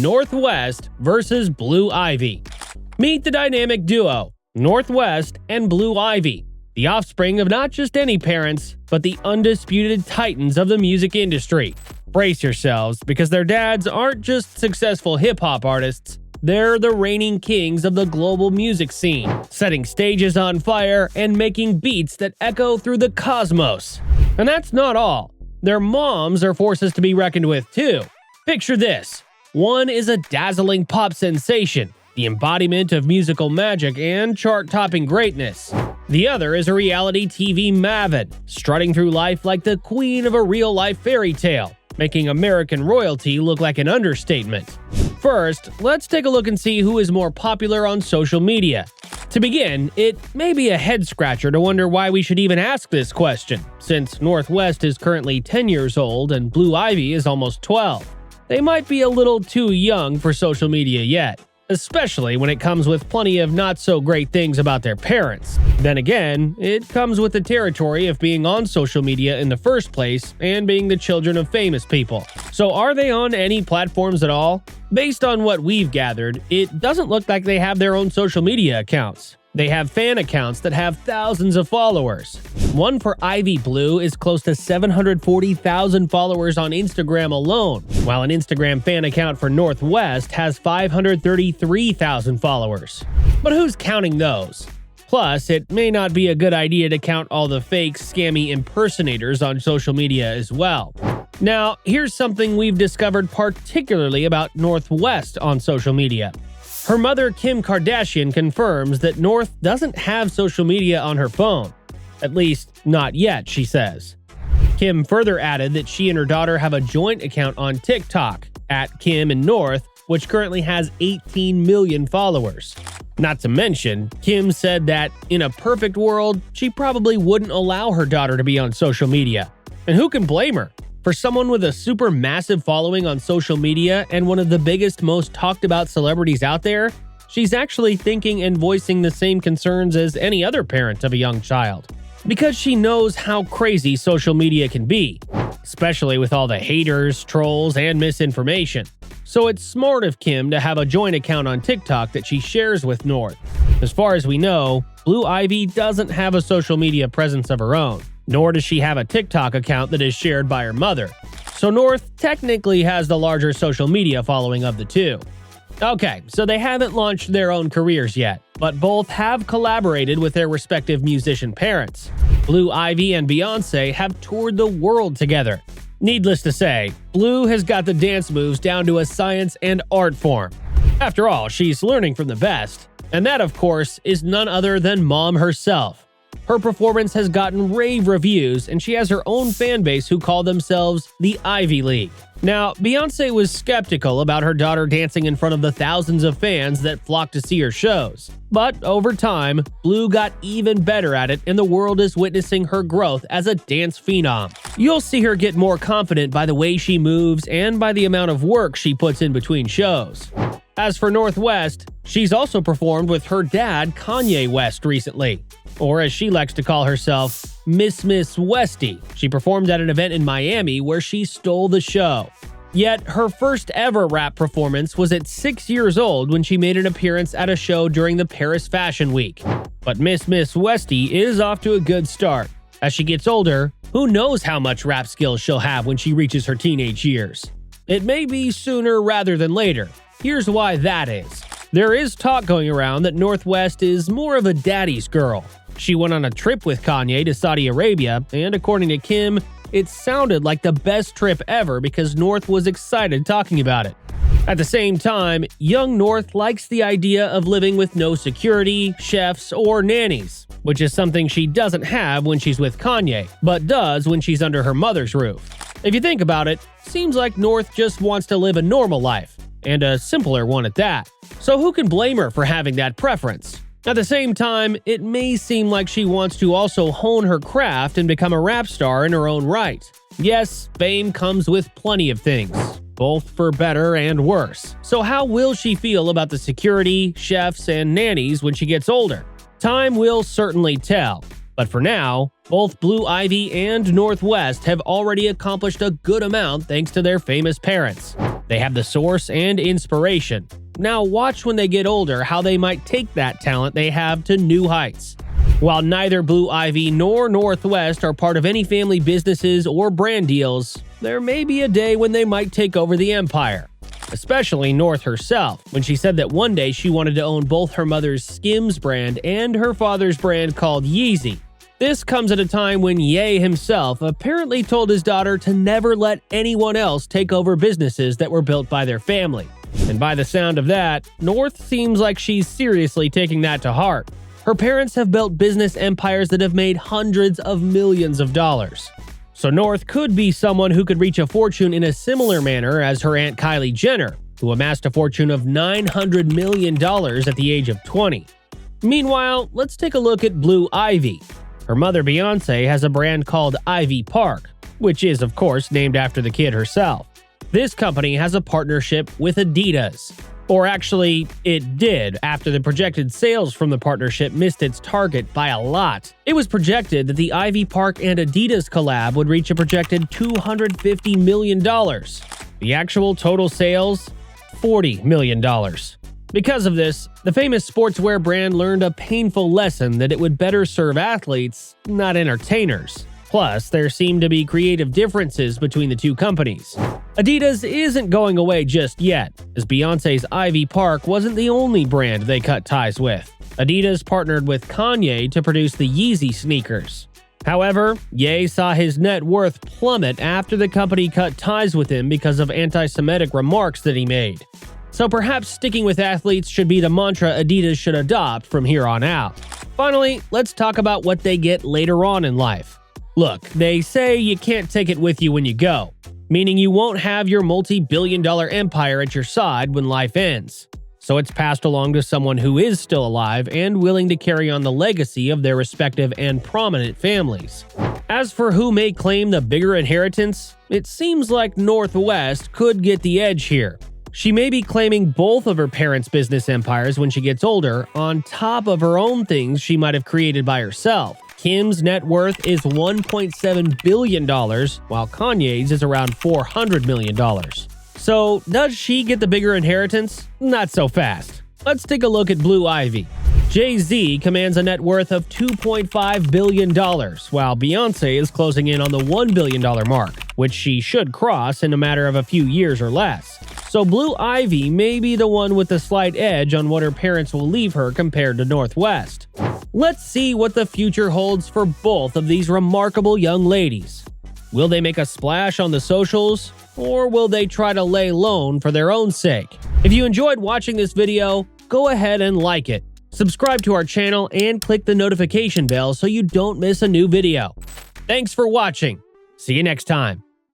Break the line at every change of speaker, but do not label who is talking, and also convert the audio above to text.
Northwest versus Blue Ivy. Meet the dynamic duo, Northwest and Blue Ivy, the offspring of not just any parents, but the undisputed titans of the music industry. Brace yourselves, because their dads aren't just successful hip-hop artists, they're the reigning kings of the global music scene, setting stages on fire and making beats that echo through the cosmos. And that's not all. Their moms are forces to be reckoned with too. Picture this. One is a dazzling pop sensation, the embodiment of musical magic and chart-topping greatness. The other is a reality TV maven, strutting through life like the queen of a real-life fairy tale, making American royalty look like an understatement. First, let's take a look and see who is more popular on social media. To begin, it may be a head-scratcher to wonder why we should even ask this question, since Northwest is currently 10 years old and Blue Ivy is almost 12. They might be a little too young for social media yet, especially when it comes with plenty of not-so-great things about their parents. Then again, it comes with the territory of being on social media in the first place and being the children of famous people. So are they on any platforms at all? Based on what we've gathered, it doesn't look like they have their own social media accounts. They have fan accounts that have thousands of followers. One for Ivy Blue is close to 740,000 followers on Instagram alone, while an Instagram fan account for Northwest has 533,000 followers. But who's counting those? Plus, it may not be a good idea to count all the fake, scammy impersonators on social media as well. Now, here's something we've discovered particularly about Northwest on social media. Her mother, Kim Kardashian, confirms that North doesn't have social media on her phone. At least, not yet, she says. Kim further added that she and her daughter have a joint account on TikTok, @Kim and North, which currently has 18 million followers. Not to mention, Kim said that, in a perfect world, she probably wouldn't allow her daughter to be on social media. And who can blame her? For someone with a super massive following on social media and one of the biggest, most talked about celebrities out there, she's actually thinking and voicing the same concerns as any other parent of a young child. Because she knows how crazy social media can be, especially with all the haters, trolls, and misinformation. So it's smart of Kim to have a joint account on TikTok that she shares with North. As far as we know, Blue Ivy doesn't have a social media presence of her own, nor does she have a TikTok account that is shared by her mother. So North technically has the larger social media following of the two. Okay, so they haven't launched their own careers yet, but both have collaborated with their respective musician parents. Blue Ivy and Beyonce have toured the world together. Needless to say, Blue has got the dance moves down to a science and art form. After all, she's learning from the best. And that, of course, is none other than Mom herself. Her performance has gotten rave reviews, and she has her own fan base who call themselves the Ivy League. Now, Beyonce was skeptical about her daughter dancing in front of the thousands of fans that flock to see her shows. But over time, Blue got even better at it, and the world is witnessing her growth as a dance phenom. You'll see her get more confident by the way she moves and by the amount of work she puts in between shows. As for Northwest, she's also performed with her dad, Kanye West, recently. Or as she likes to call herself, Miss Westy. She performed at an event in Miami where she stole the show. Yet, her first ever rap performance was at 6 years old when she made an appearance at a show during the Paris Fashion Week. But Miss Westy is off to a good start. As she gets older, who knows how much rap skills she'll have when she reaches her teenage years. It may be sooner rather than later. Here's why that is. There is talk going around that Northwest is more of a daddy's girl. She went on a trip with Kanye to Saudi Arabia, and according to Kim, it sounded like the best trip ever because North was excited talking about it. At the same time, young North likes the idea of living with no security, chefs, or nannies, which is something she doesn't have when she's with Kanye, but does when she's under her mother's roof. If you think about it, seems like North just wants to live a normal life, and a simpler one at that. So who can blame her for having that preference? At the same time, it may seem like she wants to also hone her craft and become a rap star in her own right. Yes, fame comes with plenty of things, both for better and worse. So how will she feel about the security, chefs, and nannies when she gets older? Time will certainly tell. But for now, both Blue Ivy and Northwest have already accomplished a good amount thanks to their famous parents. They have the source and inspiration. Now watch when they get older how they might take that talent they have to new heights. While neither Blue Ivy nor Northwest are part of any family businesses or brand deals, there may be a day when they might take over the empire. Especially North herself, when she said that one day she wanted to own both her mother's Skims brand and her father's brand called Yeezy. This comes at a time when Ye himself apparently told his daughter to never let anyone else take over businesses that were built by their family. And by the sound of that, North seems like she's seriously taking that to heart. Her parents have built business empires that have made hundreds of millions of dollars. So North could be someone who could reach a fortune in a similar manner as her Aunt Kylie Jenner, who amassed a fortune of $900 million at the age of 20. Meanwhile, let's take a look at Blue Ivy. Her mother Beyonce has a brand called Ivy Park, which is, of course, named after the kid herself. This company has a partnership with Adidas. Or actually, it did after the projected sales from the partnership missed its target by a lot. It was projected that the Ivy Park and Adidas collab would reach a projected $250 million. The actual total sales? $40 million. Because of this, the famous sportswear brand learned a painful lesson that it would better serve athletes, not entertainers. Plus, there seem to be creative differences between the two companies. Adidas isn't going away just yet, as Beyonce's Ivy Park wasn't the only brand they cut ties with. Adidas partnered with Kanye to produce the Yeezy sneakers. However, Ye saw his net worth plummet after the company cut ties with him because of anti-Semitic remarks that he made. So perhaps sticking with athletes should be the mantra Adidas should adopt from here on out. Finally, let's talk about what they get later on in life. Look, they say you can't take it with you when you go, meaning you won't have your multi-billion-dollar empire at your side when life ends. So it's passed along to someone who is still alive and willing to carry on the legacy of their respective and prominent families. As for who may claim the bigger inheritance, it seems like Northwest could get the edge here. She may be claiming both of her parents' business empires when she gets older, on top of her own things she might have created by herself. Kim's net worth is $1.7 billion, while Kanye's is around $400 million. So, does she get the bigger inheritance? Not so fast. Let's take a look at Blue Ivy. Jay-Z commands a net worth of $2.5 billion, while Beyonce is closing in on the $1 billion mark, which she should cross in a matter of a few years or less. So Blue Ivy may be the one with the slight edge on what her parents will leave her compared to Northwest. Let's see what the future holds for both of these remarkable young ladies. Will they make a splash on the socials, or will they try to lay low for their own sake? If you enjoyed watching this video, go ahead and like it. Subscribe to our channel and click the notification bell so you don't miss a new video. Thanks for watching. See you next time.